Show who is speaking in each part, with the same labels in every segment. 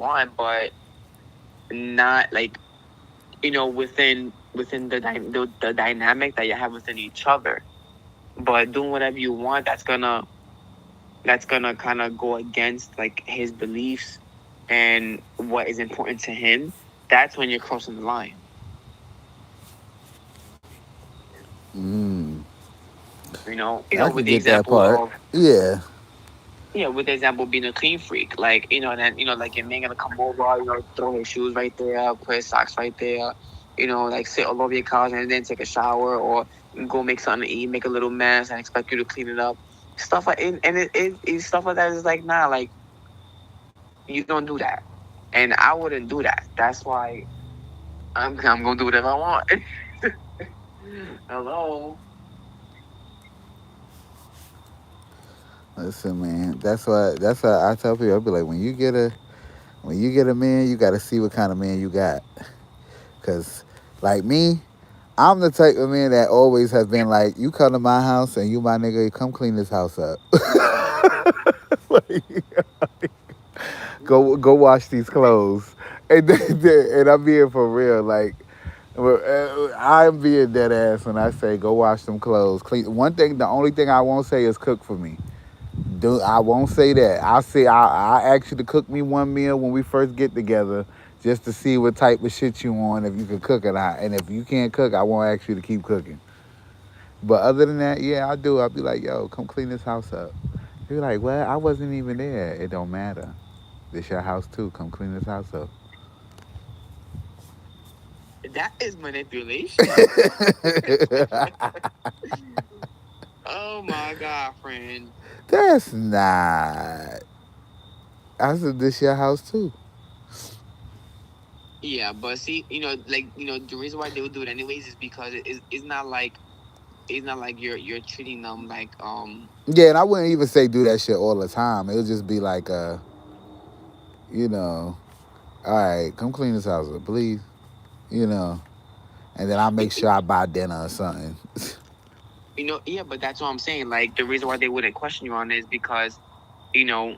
Speaker 1: want, but not like, within the dynamic that you have within each other. But doing whatever you want, that's gonna kind of go against like his beliefs and what is important to him. That's when you're crossing the line.
Speaker 2: Mm, I
Speaker 1: With
Speaker 2: could
Speaker 1: the
Speaker 2: get that
Speaker 1: example
Speaker 2: part.
Speaker 1: of,
Speaker 2: Yeah.
Speaker 1: with the example of being a clean freak, like, then, like your man gonna come over, throw his shoes right there, put his socks right there, like sit all over your couch and then take a shower, or go make something to eat, make a little mess and expect you to clean it up. Stuff like, and it's stuff like that is like, nah, like, you don't do that. And I wouldn't do that. That's why I'm gonna do whatever I want. Hello.
Speaker 2: Listen, man. That's why I tell people. I'll be like, when you get a man, you got to see what kind of man you got. Cause like me, I'm the type of man that always has been like, you come to my house and you my nigga, come clean this house up. Like, go wash these clothes, and I'm being for real. Like, I'm being dead ass when I say go wash them clothes. Clean. The only thing I won't say is cook for me. I won't say that. I'll say I ask you to cook me one meal when we first get together, just to see what type of shit you want, if you can cook or not. And if you can't cook, I won't ask you to keep cooking. But other than that, yeah, I do. I'll be like, yo, come clean this house up. You're like, well, I wasn't even there. It don't matter. This your house too. Come clean this house up.
Speaker 1: That is manipulation. Oh my god, friend.
Speaker 2: That's not. I said this your house too.
Speaker 1: Yeah, but see, like, the reason why they would do it anyways is because it's not like you're treating them like,
Speaker 2: Yeah, and I wouldn't even say do that shit all the time. It'll just be like, you know, all right, come clean this house up, please. You know, and then I'll make sure I buy dinner or something.
Speaker 1: yeah, but that's what I'm saying. Like, the reason why they wouldn't question you on it is because, you know,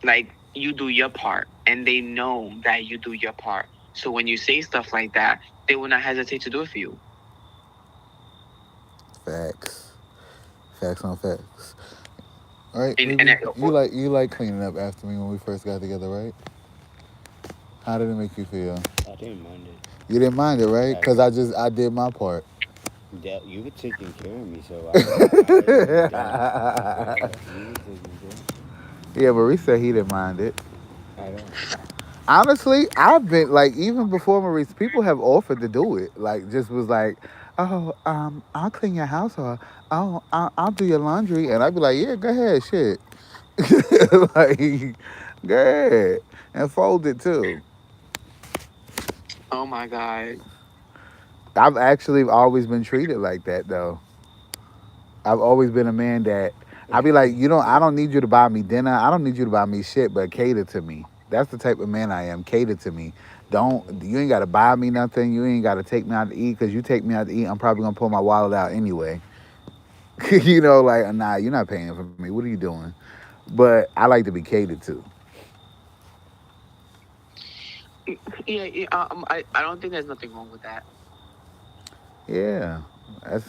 Speaker 1: like, you do your part and they know that you do your part. So when you say stuff like that, they will not hesitate to do it for you.
Speaker 2: Facts, facts on facts. All right,
Speaker 1: And
Speaker 2: baby, you like cleaning up after me when we first got together, right? How did it make you feel?
Speaker 3: I didn't mind it.
Speaker 2: You didn't mind it, right?
Speaker 3: Like
Speaker 2: Cause I did my part.
Speaker 3: that, you were taking care of me, so I didn't doubt. You were taking care.
Speaker 2: Yeah, Maurice said he didn't mind it.
Speaker 3: I don't.
Speaker 2: Honestly, I've been like, even before Maurice, people have offered to do it. Like, just was like, oh, I'll clean your house, or oh, I'll do your laundry, and I'd be like, yeah, go ahead, shit, like, go ahead, and fold it too.
Speaker 1: oh my god.
Speaker 2: I've actually always been treated like that though. I've always been a man that I'd be like, I don't need you to buy me dinner. I don't need you to buy me shit, but cater to me. That's the type of man I am. Cater to me. You ain't got to buy me nothing. You ain't got to take me out to eat, because you take me out to eat, I'm probably gonna pull my wallet out anyway. Like, nah, you're not paying for me. What are you doing? But I like to be catered to.
Speaker 1: Yeah, yeah, I don't think there's nothing wrong with that.
Speaker 2: Yeah.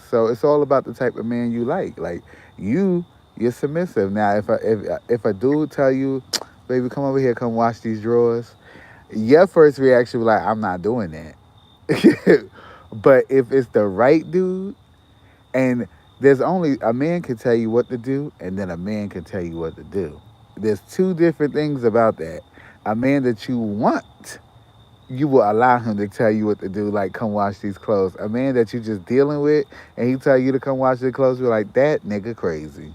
Speaker 2: So it's all about the type of man you like. Like, you're submissive. Now, if a dude tell you, baby, come over here, come wash these drawers, your first reaction was like, I'm not doing that. But if it's the right dude, and there's only a man can tell you what to do, and then a man can tell you what to do. There's two different things about that. A man that you want, you will allow him to tell you what to do, like come wash these clothes. A man that you just dealing with and he tell you to come wash your clothes, you're like, that nigga crazy.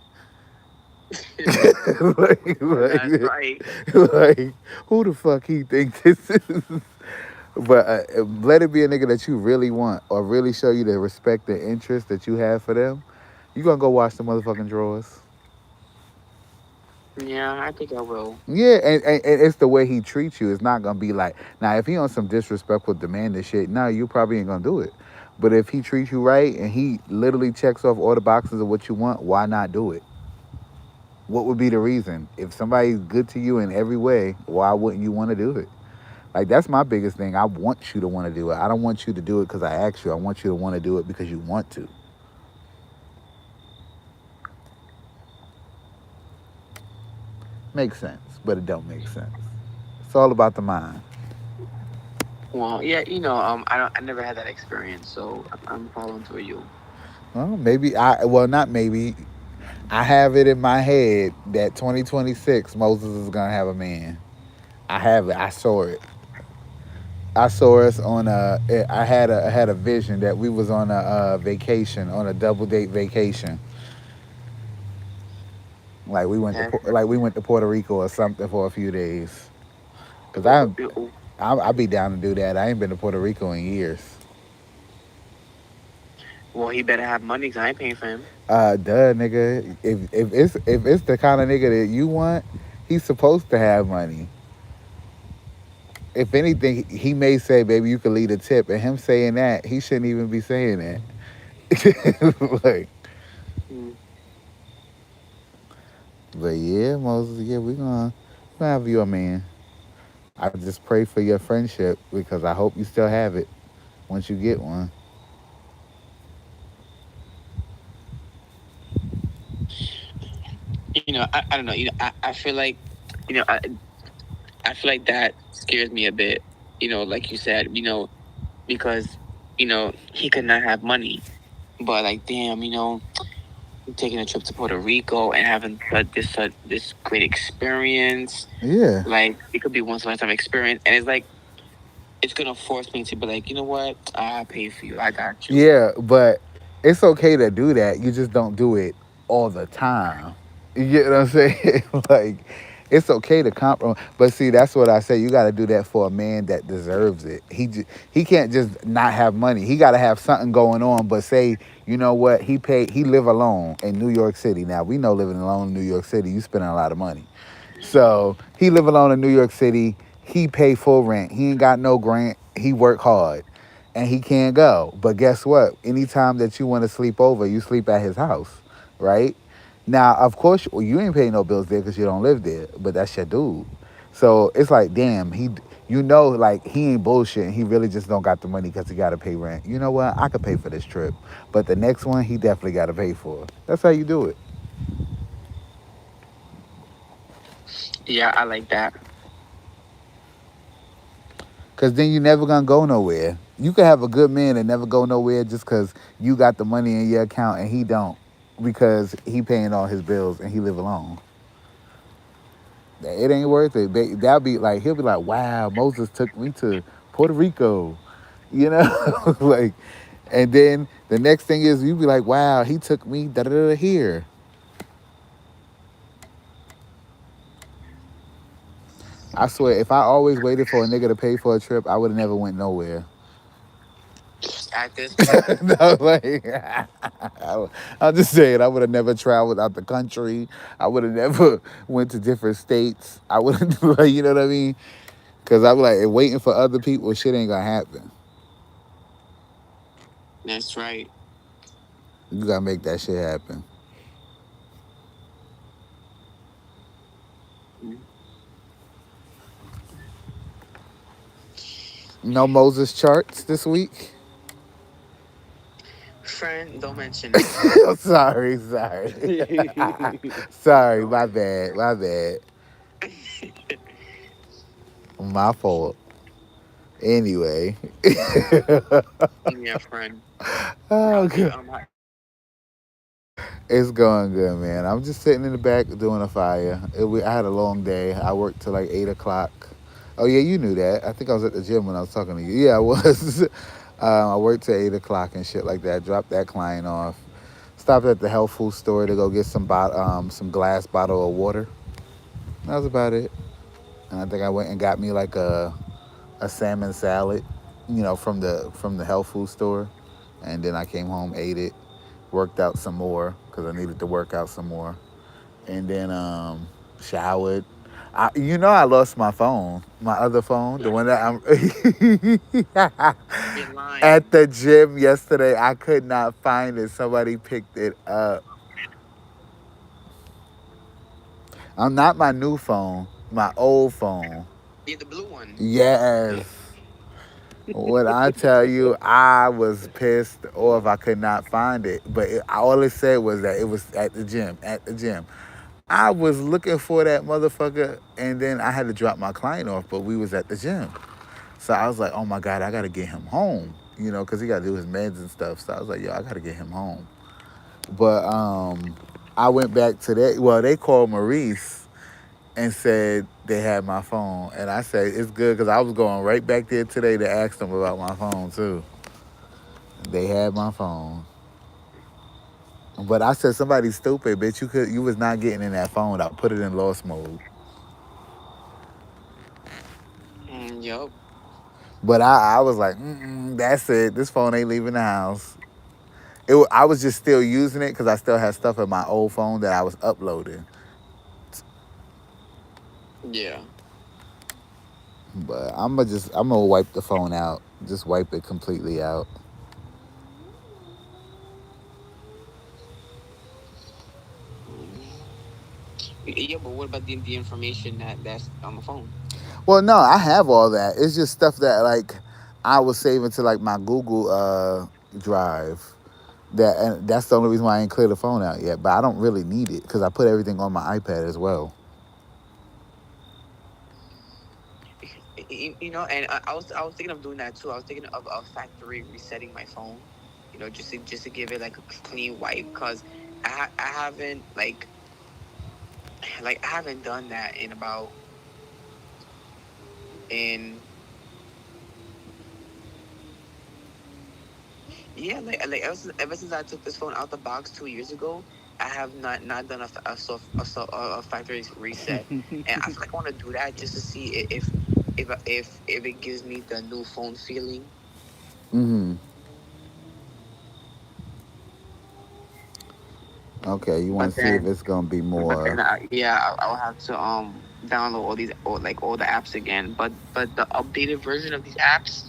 Speaker 1: That's
Speaker 2: like,
Speaker 1: right.
Speaker 2: like, who the fuck he think this is? But let it be a nigga that you really want, or really show you the respect and interest that you have for them. You gonna go wash the motherfucking drawers.
Speaker 1: Yeah, I think I will.
Speaker 2: Yeah, and it's the way he treats you. It's not gonna be like, now if he on some disrespectful demand and shit, no, you probably ain't gonna do it. But if he treats you right and he literally checks off all the boxes of what you want, why not do it? What would be the reason? If somebody's good to you in every way, why wouldn't you want to do it? Like that's my biggest thing. I want you to want to do it. I don't want you to do it because I asked you. I want you to want to do it because you want to. Makes sense, but it don't make sense. It's all about the mind.
Speaker 1: Well, yeah, I never had that experience, so I'm following through you.
Speaker 2: Well, maybe I. Well, not maybe. I have it in my head that 2026 Moses is gonna have a man. I have it. I saw it. I saw us on a. I had a vision that we was on a vacation, on a double date vacation. Like
Speaker 1: And
Speaker 2: we went to Puerto Rico or something for a few days. Cause I be down to do that. I ain't been to Puerto Rico in years.
Speaker 1: well, he better have money because I ain't paying for him.
Speaker 2: Duh, nigga. If it's the kind of nigga that you want, he's supposed to have money. If anything, he may say, "Baby, you could lead a tip," and him saying that, he shouldn't even be saying that. Like,
Speaker 1: Mm.
Speaker 2: but yeah, Moses, yeah, we gonna have you a man. I just pray for your friendship because I hope you still have it once you get one.
Speaker 1: I don't know. I feel like, you know, I, I feel like that scares me a bit. Like you said, because he could not have money, but like, damn, taking a trip to Puerto Rico and having this great experience,
Speaker 2: Yeah,
Speaker 1: like it could be once in a lifetime experience, and it's like it's gonna force me to be like, you know what, I pay for you, I got you.
Speaker 2: yeah, but it's okay to do that. You just don't do it all the time. You get what I'm saying? Like, it's okay to compromise, but see, that's what I say. You got to do that for a man that deserves it. He can't just not have money. He got to have something going on. But say, you know what? He live alone in New York City. Now we know living alone in New York City, you spending a lot of money. So he live alone in New York City. He pay full rent. He ain't got no grant. He work hard, and he can't go. But guess what? Anytime that you want to sleep over, you sleep at his house, right? Now, of course, well, you ain't paying no bills there because you don't live there. But that's your dude. So it's like, damn, like he ain't bullshitting. He really just don't got the money because he got to pay rent. You know what? I could pay for this trip, but the next one he definitely got to pay for. That's how you do it.
Speaker 1: Yeah, I like that.
Speaker 2: Cause then you never gonna go nowhere. You could have a good man and never go nowhere just cause you got the money in your account and he don't, because he paying all his bills and he live alone. It ain't worth it. That'll be like he'll be like, "Wow, Moses took me to Puerto Rico," you know, like, and then the next thing is you be like, "Wow, he took me da da da here." I swear, if I always waited for a nigga to pay for a trip, I would have never went nowhere.
Speaker 1: At this point,
Speaker 2: No, like I'm just saying, I would have never traveled out the country. I would have never went to different states. I would have, like, you know what I mean? Because I'm like, waiting for other people, shit ain't gonna happen.
Speaker 1: that's right.
Speaker 2: You gotta make that shit happen.
Speaker 1: Mm.
Speaker 2: No Moses charts this week.
Speaker 1: Friend, don't mention it.
Speaker 2: I'm sorry, sorry. My bad, my bad, my fault. Anyway,
Speaker 1: Yeah, friend.
Speaker 2: oh,
Speaker 1: How's your
Speaker 2: God.
Speaker 1: how's your day going?
Speaker 2: It's going good, man. I'm just sitting in the back doing a fire. I had a long day. I worked till like 8 o'clock. Oh yeah, you knew that. I think I was at the gym when I was talking to you. Yeah, I was. I worked till 8 o'clock and shit like that. Dropped that client off. Stopped at the health food store to go get some glass bottle of water. That was about it. And I think I went and got me like a salmon salad, from the health food store. And then I came home, ate it, worked out some more because I needed to work out some more, and then showered. I lost my phone, my other phone, the one that I'm
Speaker 1: You're
Speaker 2: at
Speaker 1: lying.
Speaker 2: the gym yesterday. I could not find it. Somebody picked it up. I'm not my new phone, my old phone.
Speaker 1: Yeah, the blue one.
Speaker 2: Yes. When I tell you, I was pissed off. I could not find it, but all it said was that it was at the gym. At the gym, I was looking for that motherfucker, and then I had to drop my client off, but we was at the gym. So I was like, oh my God, I got to get him home, because he got to do his meds and stuff. So I was like, yo, I got to get him home. But I went back to that. Well, they called Maurice and said they had my phone. And I said, it's good because I was going right back there today to ask them about my phone too. They had my phone. But I said, somebody's stupid, bitch. You was not getting in that phone. I put it in lost mode.
Speaker 1: Yup.
Speaker 2: But I was like, that's it. This phone ain't leaving the house. I was just still using it because I still had stuff in my old phone that I was uploading.
Speaker 1: Yeah.
Speaker 2: But I'm gonna wipe the phone out. Just wipe it completely out.
Speaker 1: Yeah, but what about the information that's on the phone?
Speaker 2: Well, no, I have all that. It's just stuff that like I was saving to like my Google drive. And that's the only reason why I ain't clear the phone out yet. But I don't really need it because I put everything on my iPad as well.
Speaker 1: And I was thinking of doing that too. I was thinking of factory resetting my phone, just to give it like a clean wipe, cause I haven't like I haven't done that in yeah, like ever since I took this phone out the box 2 years ago, I have not done a factory reset, and I feel like I want to do that just to see if it gives me the new phone feeling.
Speaker 2: Mm-hmm. Okay, you want
Speaker 1: But
Speaker 2: to see if
Speaker 1: then
Speaker 2: it's gonna be
Speaker 1: But
Speaker 2: more.
Speaker 1: then, I'll have to download all these or like all the apps again. But the updated version of these apps,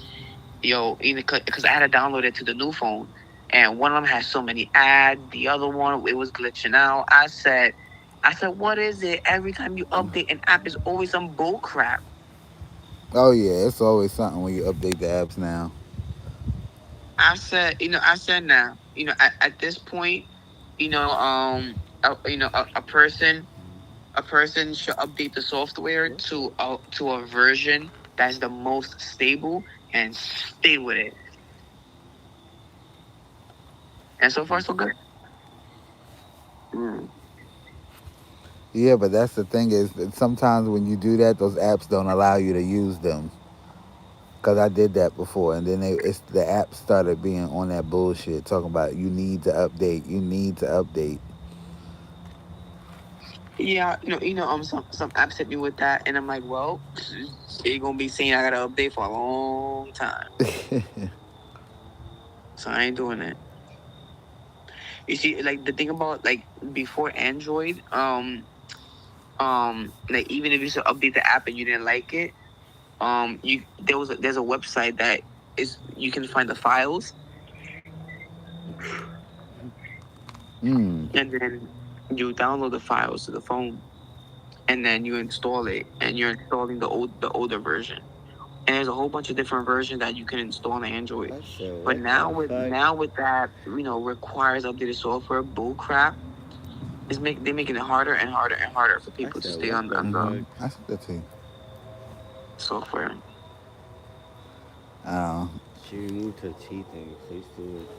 Speaker 1: even because I had to download it to the new phone, and one of them had so many ads. The other one, it was glitching out. I said, what is it? Every time you update an app, is always some bull crap.
Speaker 2: Oh yeah, it's always something when you update the apps now.
Speaker 1: I said now, at this point, a person should update the software to a version that's the most stable and stay with it. And so far, so good. Mm.
Speaker 2: Yeah, but that's the thing is that sometimes when you do that, those apps don't allow you to use them. Cause I did that before, and then the app started being on that bullshit, talking about you need to update, you need to update.
Speaker 1: Yeah, some apps hit me with that, and I'm like, well, it gonna be saying I gotta update for a long time, so I ain't doing it. You see, like the thing about like before Android, like even if you should update the app and you didn't like it, there's a website that is you can find the files,
Speaker 2: mm.
Speaker 1: and then you download the files to the phone, and then you install it, and you're installing the older version. And there's a whole bunch of different versions that you can install on Android.
Speaker 3: I said,
Speaker 1: But
Speaker 3: what
Speaker 1: now
Speaker 3: the
Speaker 1: with
Speaker 3: fuck?
Speaker 1: now with that, requires updated software bull crap, they're making it harder and harder and harder for
Speaker 3: I
Speaker 1: people to
Speaker 3: said,
Speaker 1: stay
Speaker 3: what
Speaker 1: on,
Speaker 3: the
Speaker 1: on
Speaker 3: fuck?
Speaker 1: the
Speaker 2: I said that to you.
Speaker 1: software.
Speaker 2: Uh,
Speaker 3: She removed her teeth and please do it.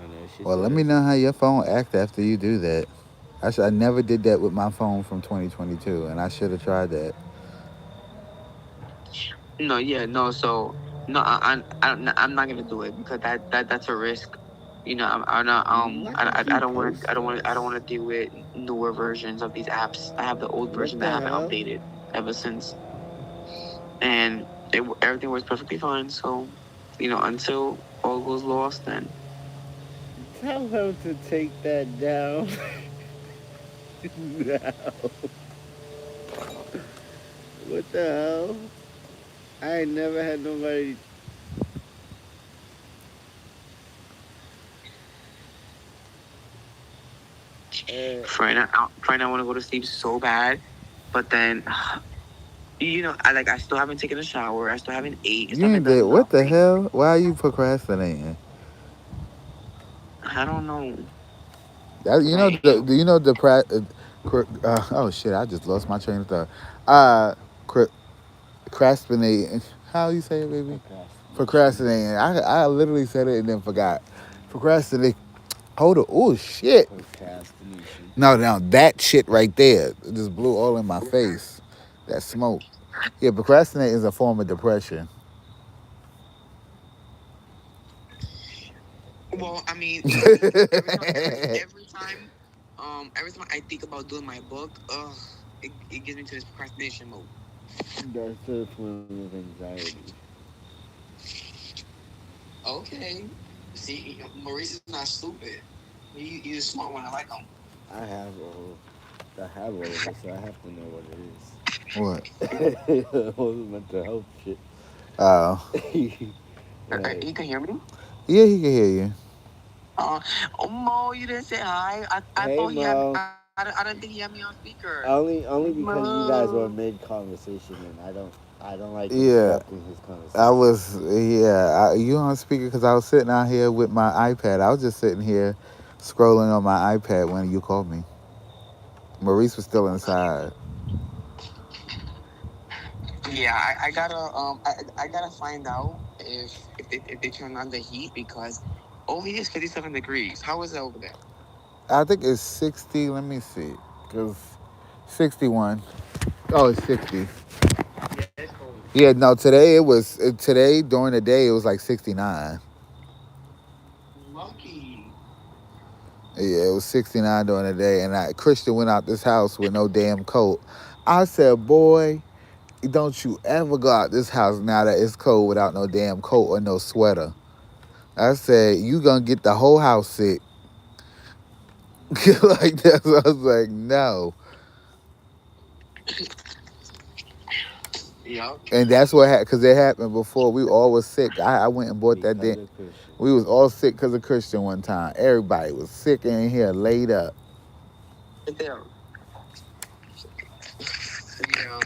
Speaker 3: I know, she
Speaker 2: well,
Speaker 3: said
Speaker 2: let me
Speaker 3: it's
Speaker 2: know how your phone act after you do that. I never did that with my phone from 2022, and I should have tried that.
Speaker 1: No, yeah, no. So no, I'm not gonna do it because that's a risk. I'm not.
Speaker 3: why did
Speaker 1: I
Speaker 3: you
Speaker 1: don't want.
Speaker 3: post
Speaker 1: I don't want. I don't
Speaker 3: this?
Speaker 1: want to deal with newer versions of these apps. I have the old
Speaker 3: What
Speaker 1: version that
Speaker 3: the
Speaker 1: I haven't
Speaker 3: hell?
Speaker 1: updated ever since, and everything works perfectly fine. So, until all goes lost, then
Speaker 3: Tell him to take that down. No. What the hell? I ain't never had nobody. Uh,
Speaker 1: Friday night, I want to go to sleep so bad. But then, I still haven't taken a shower. I still haven't ate. I
Speaker 2: You
Speaker 1: still
Speaker 2: ain't
Speaker 1: haven't
Speaker 2: did
Speaker 1: done
Speaker 2: what the
Speaker 1: nothing.
Speaker 2: hell? Why are you procrastinating?
Speaker 1: I don't know.
Speaker 2: That you know
Speaker 1: Like,
Speaker 2: the you know the oh shit! I just lost my train of thought. Cr- Procrastinating. How you say it, baby?
Speaker 3: Procrastination.
Speaker 2: Procrastinating. I literally said it and then forgot. Procrastinate. Hold on. Oh shit!
Speaker 3: Procrastination.
Speaker 2: No, now that shit right there it just blew all in my face. That smoke. Yeah, procrastinate is a form of depression.
Speaker 1: well, I mean, every time I think about doing my book, it gets me to this procrastination mode.
Speaker 3: That's a form of anxiety.
Speaker 1: Okay. See, Maurice is not stupid. He's a smart one. I like him.
Speaker 3: I have all. I have all of it, so I have to know what
Speaker 2: What?
Speaker 3: it is. All the mental health shit.
Speaker 2: Oh.
Speaker 3: Like,
Speaker 1: You can hear me?
Speaker 2: Yeah, he can hear you.
Speaker 1: Uh, oh, Mo, you didn't say hi. I
Speaker 3: hey
Speaker 1: thought he had.
Speaker 3: Mo.
Speaker 1: I didn't think he had me on speaker.
Speaker 3: Only because you guys
Speaker 1: Mo.
Speaker 3: were mid conversation, and I don't like
Speaker 2: Yeah.
Speaker 3: interrupting his
Speaker 2: I
Speaker 3: conversation.
Speaker 2: was, yeah. You on speaker because I was sitting out here with my iPad. I was just sitting here scrolling on my iPad when you called me. Maurice was still inside.
Speaker 1: Yeah, I gotta find out if they turn on the heat because over here is 57 degrees. How is it over there?
Speaker 2: I think it's 60. Let me see. Because 61. Oh, it's 60.
Speaker 1: Yeah, it's cold.
Speaker 2: Yeah, no, today during the day, it was like 69.
Speaker 1: Lucky.
Speaker 2: Yeah, it was 69 during the day. And Christian went out this house with no damn coat. I said, boy, don't you ever go out this house now that it's cold without no damn coat or no sweater. I said, you gonna get the whole house sick. Like that. So I was like, no.
Speaker 1: Yup.
Speaker 2: And that's what happened, because it happened before. We all was sick. I went and bought that.
Speaker 3: Because of Christian.
Speaker 2: We was all sick because of Christian one time. Everybody was sick in here, laid up.
Speaker 1: Right there. Yeah.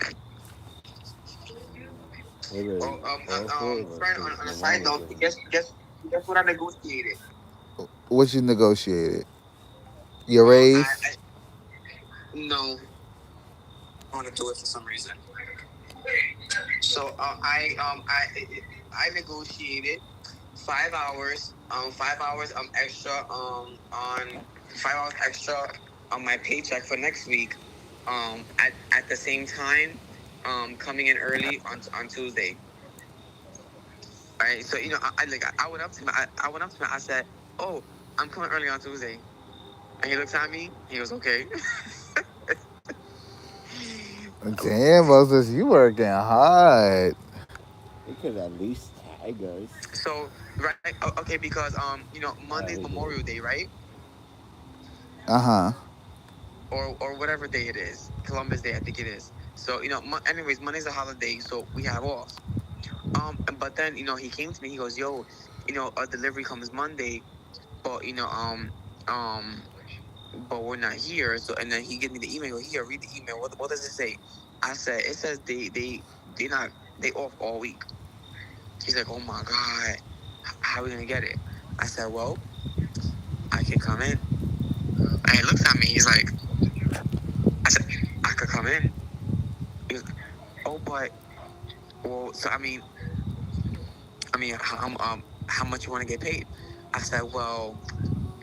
Speaker 3: Literally, all four of us,
Speaker 1: Friend,
Speaker 3: because
Speaker 1: on a
Speaker 3: my
Speaker 1: side
Speaker 3: mom was
Speaker 1: note,
Speaker 3: with him.
Speaker 1: guess what I negotiated?
Speaker 2: What you negotiated? Your
Speaker 1: Well,
Speaker 2: raise?
Speaker 1: no, I want to do it for some reason. So I negotiated 5 hours, 5 hours extra on 5 hours extra on my paycheck for next week, at the same time, coming in early on Tuesday. All right, so I went up to him. I went up to him. I said, "Oh, I'm coming early on Tuesday," and he looks at me. He goes, "Okay."
Speaker 2: Damn, Moses, you working hard.
Speaker 3: They could at least tag us.
Speaker 1: So right, okay, because Monday's
Speaker 3: We
Speaker 1: Memorial
Speaker 3: did.
Speaker 1: Day, right?
Speaker 2: Uh-huh.
Speaker 1: Or whatever day it is, Columbus Day, I think it is. So anyways, Monday's a holiday, so we have off. But then he came to me. He goes, "Yo, a delivery comes Monday, but um, but we're not here." So and then he gives me the email. Here, read the email. What does it say? I said, it says they not they off all week. He's like, "Oh my god, how are we gonna get it?" I said, "Well, I can come in." And he looks at me. He's like, I said, "I could come in." He goes, "Oh, but well, so how much you want to get paid?" I said, "Well,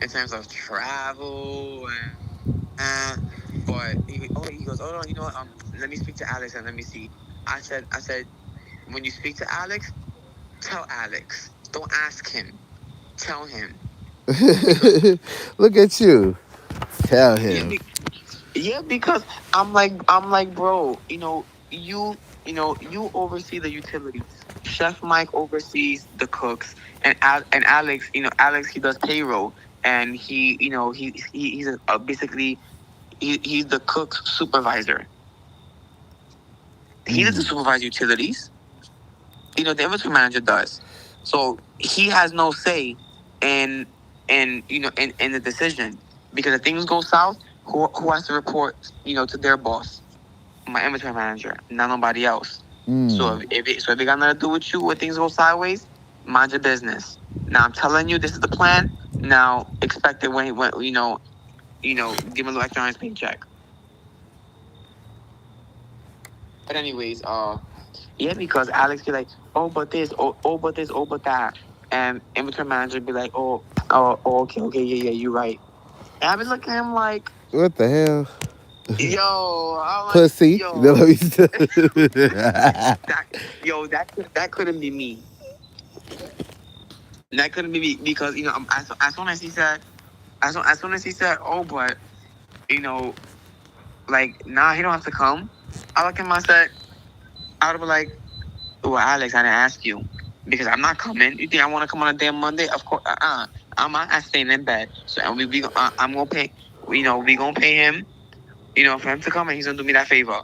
Speaker 1: in terms of travel and but he goes, oh no, you know what? Let me speak to Alex and let me see." I said, when you speak to Alex, tell Alex. Don't ask him. Tell him. Because
Speaker 2: Look at you. Tell
Speaker 1: yeah,
Speaker 2: him.
Speaker 1: because I'm like, bro, you oversee the utilities. Chef Mike oversees the cooks, and Alex, Alex, he does payroll, and he's basically he's the cook supervisor. He doesn't
Speaker 2: Mm.
Speaker 1: supervise utilities. The inventory manager does. So he has no say in in the decision, because if things go south, who has to report to their boss? my inventory manager, not nobody else. So
Speaker 2: Mm.
Speaker 1: if it got nothing to do with you, or things go sideways, mind your business. Now I'm telling you, this is the plan. Now expect it when give him a little extra on his paycheck. But anyways, yeah, because Alex be like, oh, but this, but this, but that, and inventory manager be like, okay, okay, yeah, yeah, you're right. And I be looking at him like,
Speaker 2: What the hell?
Speaker 1: yo, I'm like,
Speaker 2: Pussy. No,
Speaker 1: yo,
Speaker 2: let me
Speaker 1: that, that couldn't be me. That couldn't be me because as soon as he said, as soon as he said, oh, but you know, like, nah, he don't have to come. I look at him, I said, I would be like, well, Alex, I didn't ask you because I'm not coming. You think I want to come on a damn Monday? Of course, I'm staying in bed. So and I'm gonna pay. We gonna pay him. For him to come and he's gonna do me that favor.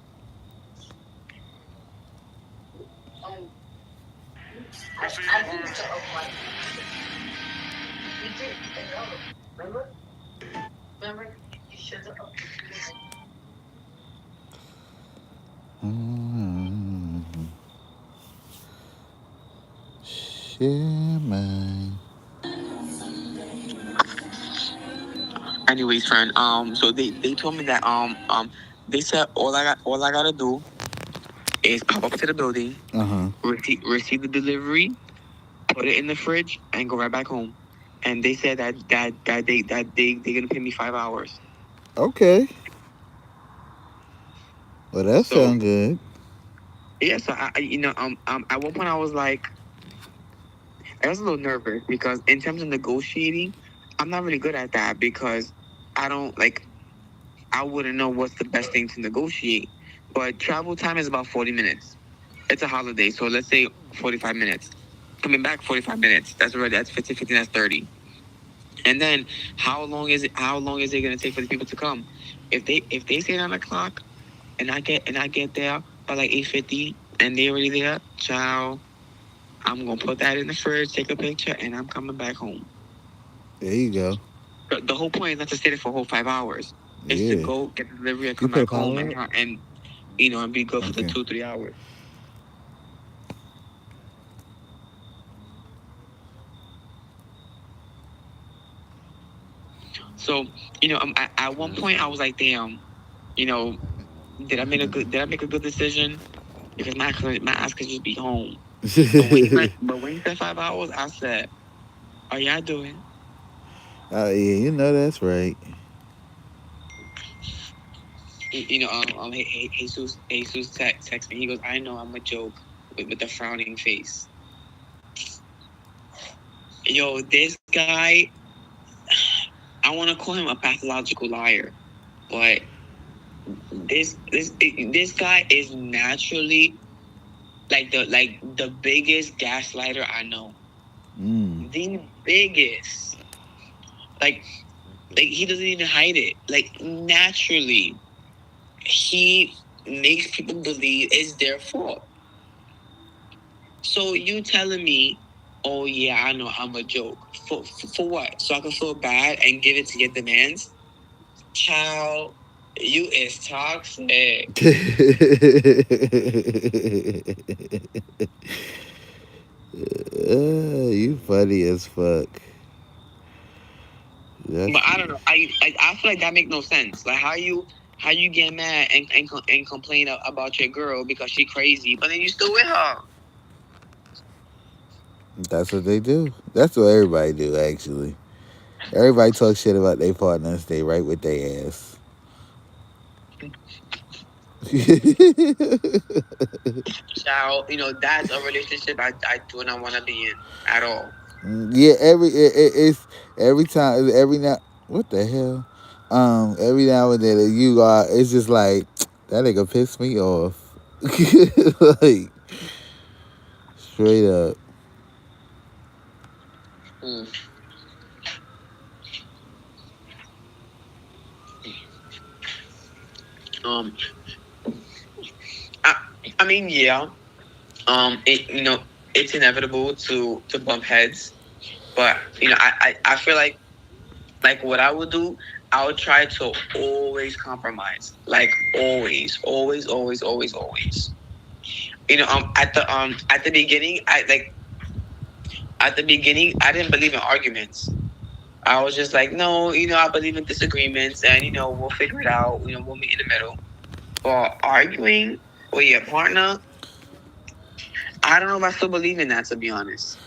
Speaker 2: Shimmy.
Speaker 1: Anyways, friend. So they told me that they said all I gotta do is pop up to the building,
Speaker 2: Uh-huh.
Speaker 1: receive the delivery, put it in the fridge, and go right back home. And they said they're gonna pay me 5 hours.
Speaker 2: Okay. Well, that
Speaker 1: So
Speaker 2: sounds good.
Speaker 1: yeah, so at one point I was a little nervous because in terms of negotiating, I'm not really good at that because I don't like I wouldn't know what's the best thing to negotiate. But travel time is about 40 minutes. It's a holiday, so let's say 45 minutes. Coming back 45 minutes. That's 50, 50, that's 30. And then how long is it gonna take for the people to come? If they say 9 o'clock and I get there by like 8:50 and they already there, ciao. I'm gonna put that in the fridge, take a picture, and I'm coming back home.
Speaker 2: There you go.
Speaker 1: The whole point is not to stay there for a whole 5 hours. It's to
Speaker 2: Yeah.
Speaker 1: go get the delivery and
Speaker 2: You
Speaker 1: come
Speaker 2: put a
Speaker 1: back home
Speaker 2: power up?
Speaker 1: and be good for the
Speaker 2: Okay.
Speaker 1: 2-3 hours. So at one point I was like, damn, you know, did I make a good decision? Because my ass could just be home. But when he said 5 hours, I said, "Are y'all doing?"
Speaker 2: Oh, yeah, you know that's right.
Speaker 1: Jesus text me. He goes, "I know I'm a joke," with a frowning face. Yo, this guy, I want to call him a pathological liar, but this guy is naturally like the biggest gaslighter I know.
Speaker 2: Mm.
Speaker 1: The biggest. Like he doesn't even hide it. Like naturally, he makes people believe it's their fault. So you telling me, oh yeah, I know I'm a joke. For what? So I can feel bad and give it to your demands? Child, you is toxic.
Speaker 2: You funny as fuck.
Speaker 1: But
Speaker 2: That's
Speaker 1: I don't know. I feel like that make no sense. Like how you get mad and complain about your girl because she crazy, but then you still with her.
Speaker 2: that's what they do. That's what everybody do. Actually, everybody talk shit about their partner and stay right with their ass.
Speaker 1: Child, that's a relationship I do not want to be in at all.
Speaker 2: Yeah, it's every time, every now. What the hell? Every now and then you are. It's just like that nigga pissed me off. Like straight up.
Speaker 1: Mm. Um, I, I mean, yeah. It's inevitable to bump heads, but I feel like what I would do, I'll try to always compromise. Like always, always, always, always, always. At the beginning, I didn't believe in arguments. I was just like, no, I believe in disagreements, and we'll figure it out. We'll meet in the middle. But arguing with your partner, I don't know if I still believe in that, to be honest.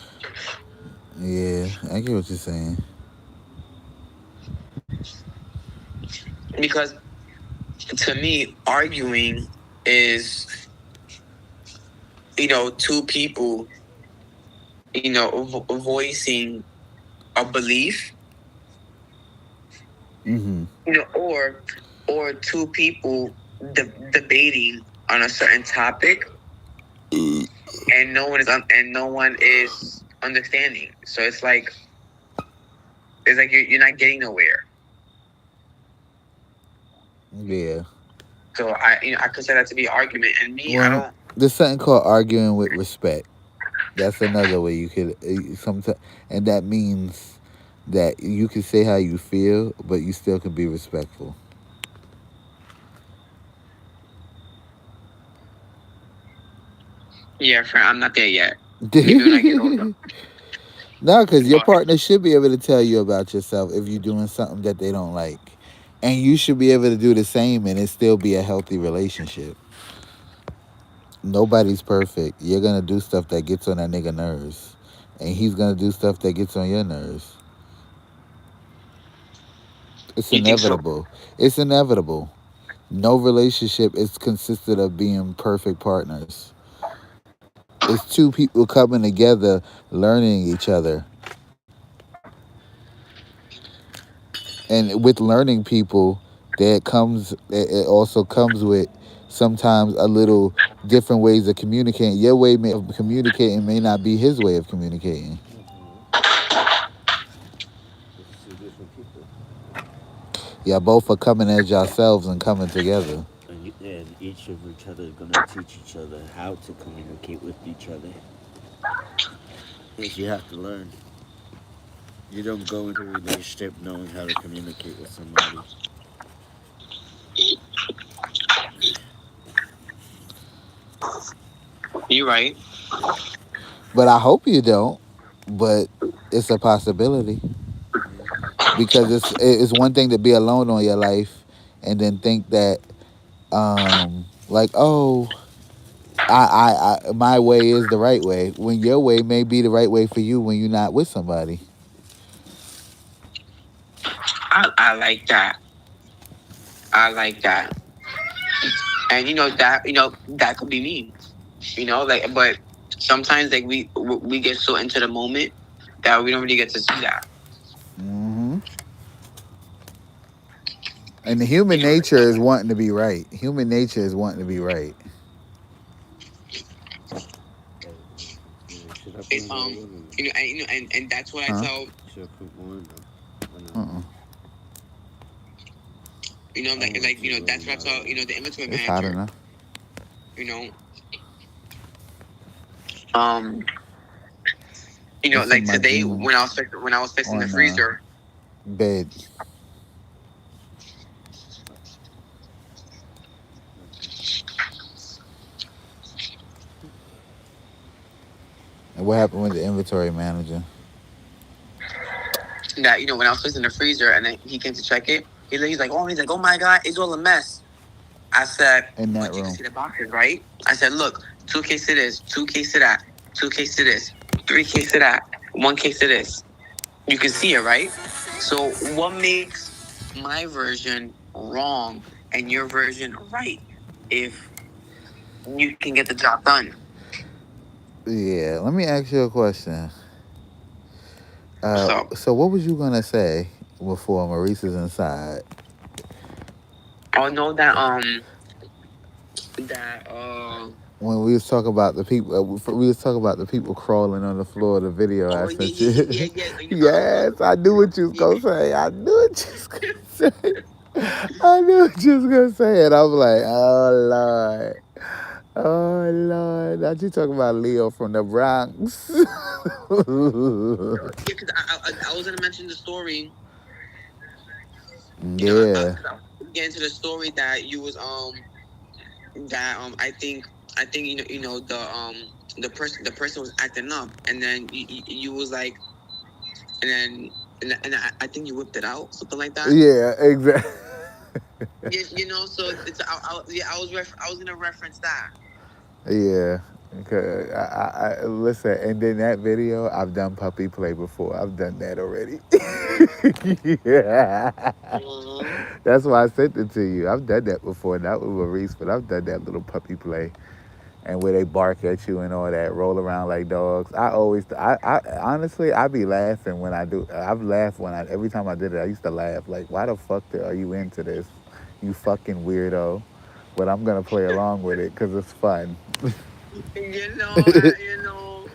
Speaker 2: Yeah, I get what you're saying.
Speaker 1: Because to me, arguing is, two people, voicing a belief,
Speaker 2: Mm-hmm.
Speaker 1: or two people debating on a certain topic, and no one is understanding. So it's like you're not getting nowhere.
Speaker 2: Yeah.
Speaker 1: So I consider that to be an argument. And me, I
Speaker 2: Well,
Speaker 1: don't.
Speaker 2: there's something called arguing with respect. That's another way you could sometimes, and that means that you can say how you feel, but you still can be respectful.
Speaker 1: Yeah, friend, I'm not there yet. Maybe when I get older.
Speaker 2: No, because your
Speaker 1: But
Speaker 2: partner should be able to tell you about yourself if you're doing something that they don't like. And you should be able to do the same and it still be a healthy relationship. Nobody's perfect. You're going to do stuff that gets on that nigga nerves. And he's going to do stuff that gets on your nerves. It's
Speaker 1: you think so?
Speaker 2: inevitable. It's inevitable. No relationship is consisted of being perfect partners. It's two people coming together, learning each other. And with learning people, it also comes with sometimes a little different ways of communicating. Your of communicating may not be his way of communicating.
Speaker 3: It's two different people.
Speaker 2: Y'all both are coming as yourselves and coming together.
Speaker 3: And each of each other is gonna teach each other how to communicate with each other. Yes, you have to learn. You don't go into a relationship knowing how to communicate with somebody.
Speaker 1: You're right.
Speaker 2: But I hope you don't. But it's a possibility
Speaker 3: Yeah.
Speaker 2: because it's one thing to be alone on your life and then think that like, oh, my way is the right way when your way may be the right way for you when you're not with somebody.
Speaker 1: I like that. I like that. And that could be me. But sometimes like we get so into the moment that we don't really get to see that.
Speaker 2: Hmm. And the human nature is wanting to be right. Human nature is wanting to be right.
Speaker 3: Should I put
Speaker 1: It's
Speaker 3: more in?
Speaker 1: and that's what I
Speaker 2: Huh?
Speaker 1: tell.
Speaker 3: Should I put more in? Or no?
Speaker 2: Uh-uh.
Speaker 1: That's what I tell the inventory
Speaker 2: It's hot
Speaker 1: manager.
Speaker 2: enough.
Speaker 1: You know, um,
Speaker 2: It's in
Speaker 1: like
Speaker 2: my
Speaker 1: today
Speaker 2: jeans
Speaker 1: when I was fixing the
Speaker 2: on
Speaker 1: freezer.
Speaker 2: bed. And what happened with the inventory manager?
Speaker 1: That when I was fixing the freezer and then he came to check it. He's like, oh my god, it's all a mess. I said,
Speaker 2: In that
Speaker 1: but you can
Speaker 2: room.
Speaker 1: see the boxes, right? I said, look, 2 case of this, 2 case of that, 2 case of this, 3 case of that, 1 case of this. You can see it, right? So what makes my version wrong and your version right if you can get the job done?
Speaker 2: Yeah, let me ask you a question.
Speaker 1: So
Speaker 2: So what was you gonna say before Maurice is inside?
Speaker 1: I'll know that
Speaker 2: When we was talking about the people, we was talking about the people crawling on the floor of the video I
Speaker 1: oh yeah
Speaker 2: sent
Speaker 1: yeah yeah yeah
Speaker 2: you.
Speaker 1: yeah
Speaker 2: Yes, I knew what you was
Speaker 1: yeah.
Speaker 2: gonna say. I knew what you was gonna say. I knew what you was gonna say, and I'm like, oh Lord, oh Lord, not you talking about Leo from the Bronx?
Speaker 1: Yeah, because I was gonna mention the story
Speaker 2: Yeah,
Speaker 1: Get into the story that you was that I think the person was acting up, and then you was like, and then and I think you whipped it out, something like that.
Speaker 2: yeah, exactly.
Speaker 1: So I was gonna reference that.
Speaker 2: Yeah. 'Cause listen, and then that video, I've done puppy play before. I've done that already. Yeah.
Speaker 1: Mhm.
Speaker 2: That's why I sent it to you. I've done that before, not with Maurice, but I've done that little puppy play and where they bark at you and all that, roll around like dogs. I honestly, I be laughing when I do. I've laughed every time I did it. I used to laugh like, why the fuck are you into this, you fucking weirdo? But I'm gonna play along with it because it's fun.
Speaker 1: You know.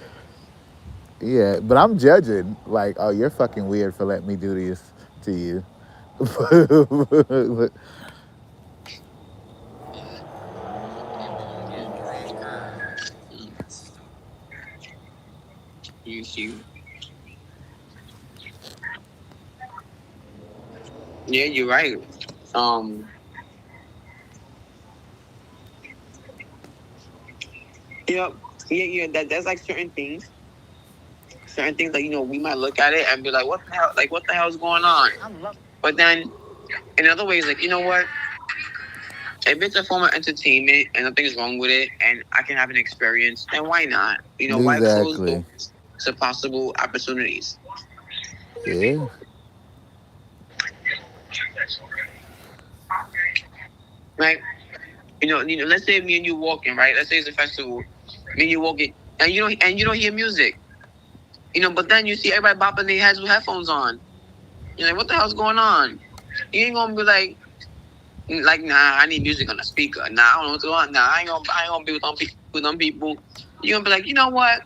Speaker 2: Yeah, but I'm judging. Like, oh, you're fucking weird for letting me do this to you.
Speaker 1: You see. Yeah, you're right. Um, you know, yeah. There's like certain things that we might look at it and be like, what the hell? Like, what the hell is going on? But then in other ways, like, you know what? If it's a form of entertainment and nothing's wrong with it, and I can have an experience, then why not? Why close
Speaker 2: Exactly.
Speaker 1: doors to possible opportunities?
Speaker 2: Yeah.
Speaker 1: Right? Let's say me and you walking, right? Let's say it's a festival. Me and you walking, and you don't hear music. But then you see everybody bopping their heads with headphones on. You're like, what the hell's going on? You ain't gonna be like, nah, I need music on the speaker. Nah, I don't know what's going on. Nah, I ain't gonna be with them people. You're gonna be like, you know what?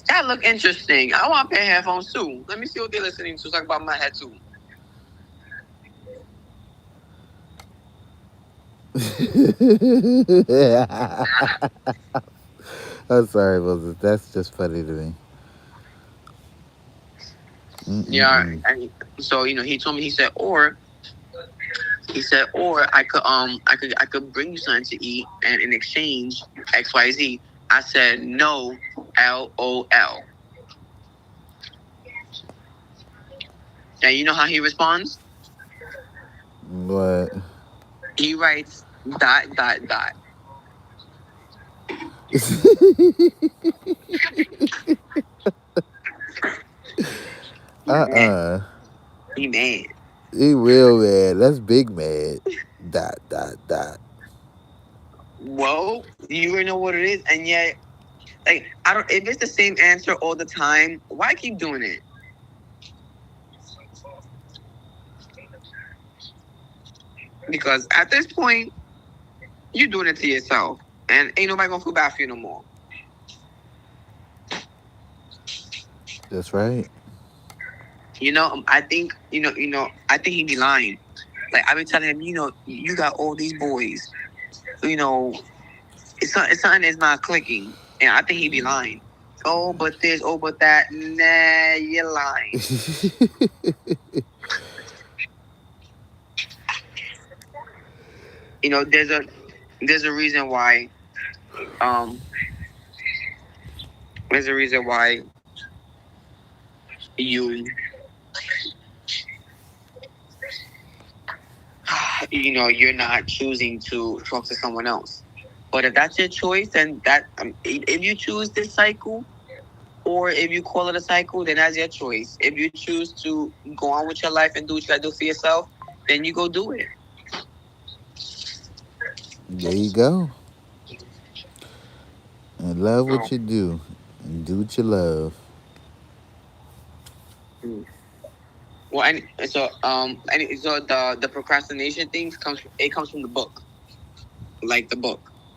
Speaker 1: That look interesting. I want to pair headphones too. Let me see what they're listening to. Talk about my head too.
Speaker 2: I'm sorry, Moses. That's just funny to me.
Speaker 1: Yeah,
Speaker 2: Mm-mm-mm.
Speaker 1: and so he told me, he said, or I could bring you something to eat, and in exchange XYZ. I said no, LOL. And you know how he responds?
Speaker 2: What?
Speaker 1: He writes dot dot dot. Man,
Speaker 2: Uh-uh.
Speaker 1: he mad.
Speaker 2: He real mad. That's big mad. Dot, dot, dot.
Speaker 1: Well, you already know what it is, and yet, like, I don't. If it's the same answer all the time, why keep doing it? Because at this point, you're doing it to yourself, and ain't nobody gonna feel bad for you no more.
Speaker 2: That's right.
Speaker 1: I think I think he be lying. Like I've been telling him, you got all these boys. You know, it's something that's not clicking, and I think he be lying. Oh, but this, oh, but that. Nah, you're lying. You know, there's a reason why. Um, there's a reason why you you're not choosing to talk to someone else. But if that's your choice, then if you choose this cycle, or if you call it a cycle, then that's your choice. If you choose to go on with your life and do what you gotta do for yourself, then you go do it.
Speaker 2: There you go. And love
Speaker 1: Oh.
Speaker 2: what you do. And do what you love.
Speaker 1: Mm. Well, and so the procrastination things comes from the book, like the book.